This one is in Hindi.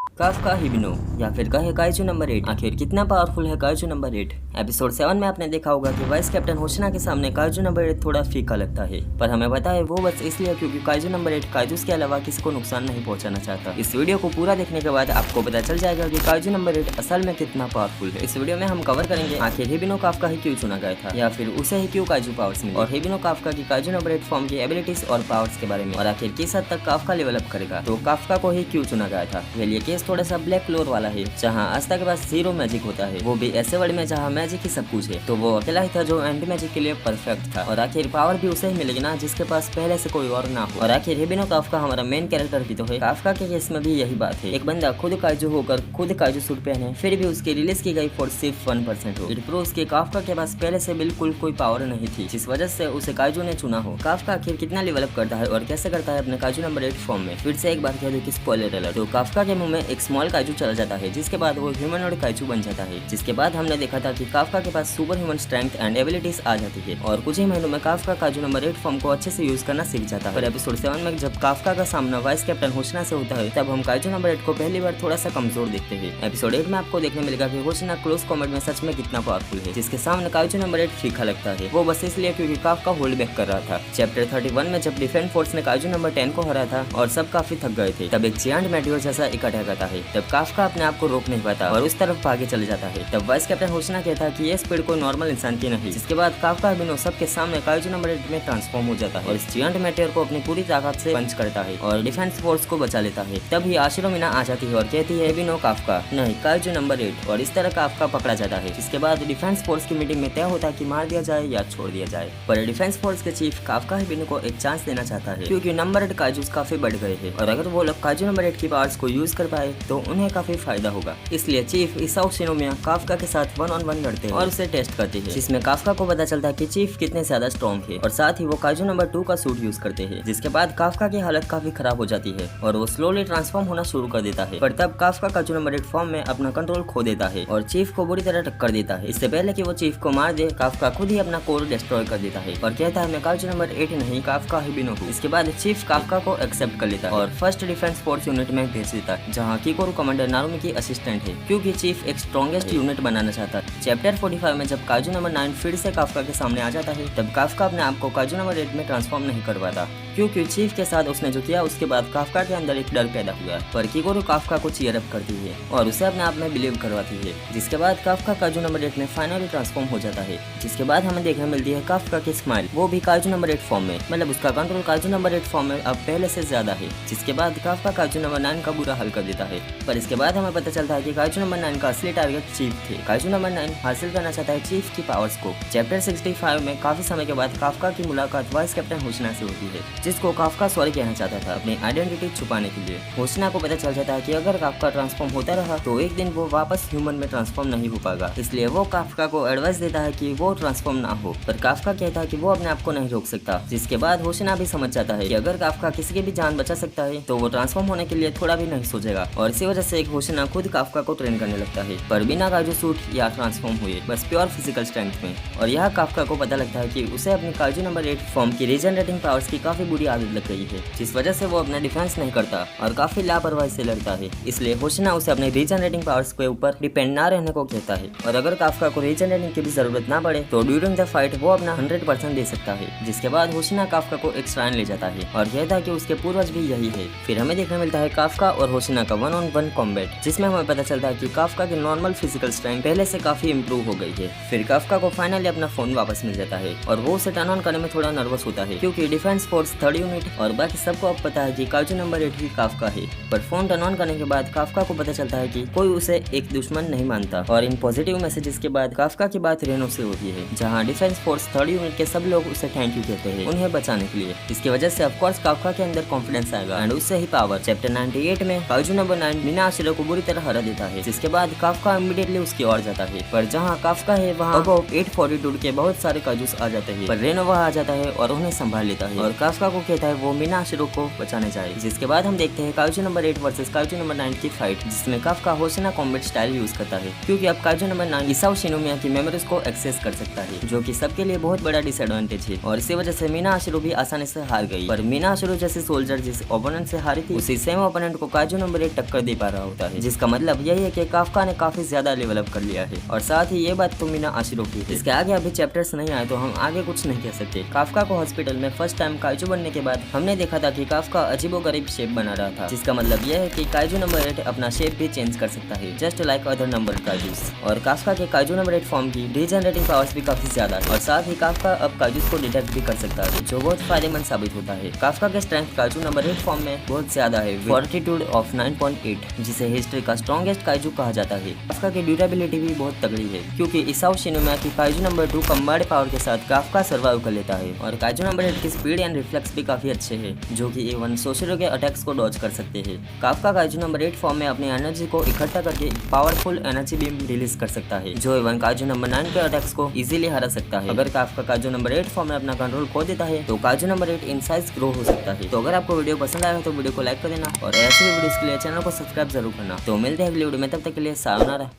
काफ्का हिबिनो या फिर कहे काइजू नंबर 8। आखिर कितना पावरफुल है काइजू नंबर 8। एपिसोड 7 में आपने देखा होगा कि वाइस कैप्टन होशिना के सामने काइजू नंबर 8 थोड़ा फीका लगता है, पर हमें पता है वो बस इसलिए क्योंकि काइजू नंबर 8 काइजूस के अलावा किसी को नुकसान नहीं पहुंचाना चाहता। इस वीडियो को पूरा देखने के बाद आपको पता चल जाएगा कि काइजू नंबर 8 असल में कितना पावरफुल है। इस वीडियो में हम कवर करेंगे आखिर हिबिनो काफ्का ही क्यों चुना गया था, या फिर उसे ही क्यों काइजू पावर्स मिले, और हिबिनो काफ्का की काइजू नंबर 8 फॉर्म की एबिलिटीज और पावर्स के बारे में, और आखिर किस हद तक काफ्का लेवल अप करेगा, तो काफ्का को ही क्यों चुना गया था। ये केस थोड़ा सा ब्लैक लोर वाला है, जहाँ आस्था के पास जीरो मैजिक होता है, वो भी ऐसे वर्ल्ड में जहाँ मैजिक ही सब कुछ है। तो वो अकेला ही था जो एंटी मैजिक के लिए परफेक्ट था, और आखिर पावर भी उसे ही मिलेगी ना जिसके पास पहले से कोई और ना हो। और आखिर हिबिनो काफ्का हमारा मेन कैरेक्टर भी तो है। काफ्का के केस में भी यही बात है, एक बंदा खुद काइजू होकर खुद काइजू सूट पहने, फिर भी उसकी रिलीज की गई फोर्स सिर्फ 1% हो। इट प्रूव्स कि काफ्का के पास पहले से बिल्कुल कोई पावर नहीं थी, जिस वजह से उसे काइजू ने चुना हो। काफ्का आखिर कितना लेवल अप करता है और कैसे करता है अपने काइजू नंबर 8 फॉर्म में, फिर से एक बार कह दूं कि स्पॉइलर अलर्ट। तो काफ्का के मुंह में एक स्मॉल काइजू चला जाता है, जिसके बाद वो ह्यूमनॉइड काइजू बन जाता है। जिसके बाद हमने देखा था कि काफ्का के पास super human strength and abilities आ जाती है, और कुछ ही महीनों में काफ्का काइजू नंबर 8 फॉर्म को अच्छे से यूज करना सीख जाता है। पर एपिसोड 7 में जब काफ्का का सामना वाइस कैप्टन होशिना से होता है, तब हम काइजू नंबर 8 को पहली बार थोड़ा सा कमजोर देखते हैं। एपिसोड 8 में आपको देखने मिलेगा कि होशिना क्लोज कॉम्बैट में सच में कितना पावरफुल है, जिसके सामने काइजू नंबर 8 फीका लगता है, वो बस इसलिए क्योंकि काफ्का होल्ड बैक कर रहा था। चैप्टर 31 में जब डिफेंस फोर्स ने काइजू नंबर 10 को हराया था और सब काफी थक गए थे, तब एक जियांट मेटियोर जैसा इकट्ठा करता है। तब काफ्का अपने आप को रोक नहीं पाता और उस तरफ आगे चले जाता है। तब वाइस कैप्टन होशिना कहता है कि ये स्पीड कोई नॉर्मल इंसान की नहीं। जिसके बाद काफ्का हिबिनो सबके सामने काइजू नंबर 8 में ट्रांसफॉर्म हो जाता है और इस जियांट मेटियोर को अपनी पूरी ताकत से पंच करता है और डिफेंस फोर्स को बचा लेता है। तभी आशिरो मीना आ जाती है और कहती है हिबिनो काफ्का नहीं, काइजू नंबर 8, और इस तरह काफ्का पकड़ा जाता है। जिसके बाद डिफेंस फोर्स की मीटिंग में तय होता है कि मार दिया जाए या छोड़ दिया जाए, पर डिफेंस फोर्स के चीफ काफ्का हिबिनो को एक चांस देना चाहता है, क्योंकि नंबर 8 काइजूस काफी बढ़ गए हैं, और अगर वो लोग काइजू नंबर 8 की पावर्स को यूज कर पाए तो उन्हें काफी फायदा होगा। इसलिए चीफ इसाओ शिनोमिया काफ्का के साथ 1-on-1 लड़ते हैं और उसे टेस्ट करते हैं, जिसमें काफ्का को पता चलता है कि चीफ कितने ज्यादा स्ट्रॉन्ग है, और साथ ही वो काइजू नंबर 2 का सूट यूज करते हैं। जिसके बाद काफ्का की हालत काफी खराब हो जाती है और वो स्लोली ट्रांसफॉर्म होना शुरू कर देता है। पर तब काफ्का काइजू नंबर 8 फॉर्म में अपना कंट्रोल खो देता है और चीफ को बुरी तरह टक्कर देता है। इससे पहले कि वो चीफ को मार दे, काफ्का खुद ही अपना कोर डिस्ट्रॉय कर देता है और कहता है मैं काइजू नंबर 8 नहीं, काफ्का हिबिनो हूँ। इसके बाद चीफ काफ्का को एक्सेप्ट कर लेता है और फर्स्ट डिफेंस फोर्स यूनिट में भेज देता है, जहाँ किकोरू कमांडर नारुमी की असिस्टेंट है, क्योंकि चीफ एक स्ट्रॉन्गेस्ट यूनिट बनाना चाहता है। चैप्टर 45 में जब काइजू नंबर 9 फिर से काफ्का के सामने आ जाता है, तब काफ्का अपने आप को काइजू नंबर 8 में ट्रांसफॉर्म नहीं कर पाता, क्योंकि चीफ के साथ उसने जो किया उसके बाद काफ्का के अंदर एक डर पैदा हुआ। पर किकोरू काफ्का को चीयर अप करती है और उसे अपने आप में बिलीव करवाती है। जिसके बाद काफ्का काइजू नंबर 8 में फाइनली ट्रांसफॉर्म हो जाता है। जिसके बाद हमें देखने मिलती है काफ्का की स्माइल, वो भी काइजू नंबर 8 फॉर्म में, मतलब उसका कंट्रोल काइजू नंबर 8 फॉर्म में अब पहले से ज्यादा है। जिसके बाद काफ्का काइजू नंबर 9 का बुरा हल कर देता है। पर इसके बाद हमें पता चलता है कि काइजू नंबर 9 का असली टारगेट चीफ थे। काइजू नंबर 9 हासिल करना चाहता है चीफ की पावर्स को। चैप्टर 65 में काफी समय के बाद काफ्का की मुलाकात वाइस कैप्टन होशिना से होती है, जिसको काफ्का सॉरी कहना चाहता था अपनी आइडेंटिटी छुपाने के लिए। होशिना को पता चल जाता है कि अगर काफ्का ट्रांसफॉर्म होता रहा तो एक दिन वो वापस ह्यूमन में ट्रांसफॉर्म नहीं हो पाएगा, इसलिए वो काफ्का को एडवाइस देता है कि वो ट्रांसफॉर्म ना हो। पर काफ्का कहता है कि वो अपने आप को नहीं रोक सकता। जिसके बाद होशिना भी समझ जाता है कि अगर काफ्का किसी की भी जान बचा सकता है तो वो ट्रांसफॉर्म होने के लिए थोड़ा भी नहीं सोचेगा, और इसी वजह से होशिना खुद काफ्का को ट्रेन करने लगता है, पर बिना काइजू सूट या ट्रांसफॉर्म हुए, बस प्योर फिजिकल स्ट्रेंथ में। और यह काफ्का को पता लगता है कि उसे अपनी काइजू नंबर 8 फॉर्म की रीजनरेटिंग पावर्स की काफी बुरी आदत लग गई है, जिस वजह से वो अपना डिफेंस नहीं करता और काफी लापरवाही से लड़ता है। इसलिए होशिना उसे अपने रीजनरेटिंग पावर्स के ऊपर डिपेंड ना रहने को कहता है, और अगर काफ्का को रीजनरेटिंग की भी जरूरत ना पड़े तो ड्यूरिंग द फाइट वो अपना 100% दे सकता है। जिसके बाद होशिना काफ्का को एक श्राइन ले जाता है और कहता है कि उसके पूर्वज भी यही है। फिर हमें देखने मिलता है काफ्का और होशिना का 1-on-1 कॉम्बैट, जिसमें हमें पता चलता है कि काफ्का की नॉर्मल फिजिकल स्ट्रेंथ पहले से काफी इंप्रूव हो गई है। फिर काफ्का को फाइनली अपना फोन वापस मिल जाता है और वो उसे टर्न ऑन करने में थोड़ा नर्वस होता है, क्योंकि डिफेंस फोर्स 3rd यूनिट और बाकी सबको अब पता है कि काइजू नंबर 8 ही काफ्का है। पर फोन टर्न ऑन करने के बाद काफ्का को पता चलता है कि कोई उसे एक दुश्मन नहीं मानता, और इन पॉजिटिव मैसेजेस के बाद काफ्का की बात रेनो से होती है, जहाँ डिफेंस फोर्स 3rd यूनिट के सब लोग उसे थैंक यू कहते हैं उन्हें बचाने के लिए। इसकी वजह से ऑफकोर्स काफ्का के अंदर कॉन्फिडेंस आएगा एंड उससे ही पावर। चैप्टर 98 में काइजू नंबर 9 मीना आशिरो को बुरी तरह हरा देता है। जिसके बाद काफ्का इमीडिएटली उसकी ओर जाता है, पर जहाँ काफ्का है वहाँ 842 के बहुत सारे काइजूस आ जाते हैं, पर रेनो वहाँ आ जाता है और उन्हें संभाल लेता है और काफ्का काफका को कहता है वो मीना आशिरो को बचाने जाए। जिसके बाद हम देखते हैं kaiju number 8 versus kaiju number 9 की फाइट, जिसमें काफका होशिना कॉम्बैट स्टाइल यूज करता है क्योंकि अब काइजू नंबर 9 इसाओ शिनोमिया की मेमोरीज को एक्सेस कर सकता है, जो कि सबके लिए बहुत बड़ा डिसएडवांटेज है। और इसी वजह से मीना आशिरो भी आसानी से हार गई। पर मीना आशिरो जैसे सोल्जर जिस ओपोनेंट से हारी थी, उसी सेम ओपोनेंट को काइजू नंबर 8 टक्कर दे पा रहा होता है, जिसका मतलब यही है कि काफका ने काफी ज्यादा लेवल अप कर लिया है। और साथ ही ये बात तो मीना आशिरो की है। इसके आगे अभी चैप्टर्स नहीं आए तो हम आगे कुछ नहीं कह सकते। काफका को हॉस्पिटल में फर्स्ट टाइम काइजू बनने के बाद हमने देखा था कि काफका अजीबोगरीब शेप बना रहा था, जिसका मतलब यह है कि काइजू नंबर 8 अपना शेप भी चेंज कर सकता है, just like other number kaijus. और काफका के काइजू नंबर 8 फॉर्म की रीजनरेटिंग पावर्स भी काफी ज्यादा है। और साथ ही काफका अब काइजूस को डिटेक्ट भी कर सकता है, जो बहुत फायदेमंद साबित होता है। काफका के स्ट्रेंथ काइजू नंबर 8 फॉर्म में बहुत ज्यादा है, फॉर्टिट्यूड ऑफ 9.8, जिसे हिस्ट्री का स्ट्रॉन्गेस्ट काइजू कहा जाता है। काफका की ड्यूरेबिलिटी भी बहुत तगड़ी है क्योंकि इसाओ शिनोमिया की काइजू नंबर 2 कम्बाइंड पावर के साथ काफका सर्वाइव कर लेता है। और काइजू नंबर 8 की स्पीड एंड रिफ्लेक्स भी काफी अच्छे हैं, जो कि इवन सोशिरो के अटैक्स को डॉज कर सकते हैं। काफका काइजू नंबर 8 फॉर्म में अपनी एनर्जी को इकट्ठा करके पावरफुल एनर्जी बीम रिलीज कर सकता है, जो इवन काइजू नंबर 9 के अटैक्स को इजीली हरा सकता है। अगर काफका काइजू नंबर 8 फॉर्म में अपना कंट्रोल खो देता है तो kaiju number 8 in size grow हो सकता है। तो अगर आपको वीडियो पसंद आया तो वीडियो को लाइक कर देना और ऐसे वीडियोस के लिए चैनल को सब्सक्राइब जरूर करना। तो मिलते हैं अगली वीडियो में, तब तक के लिए सायोनारा।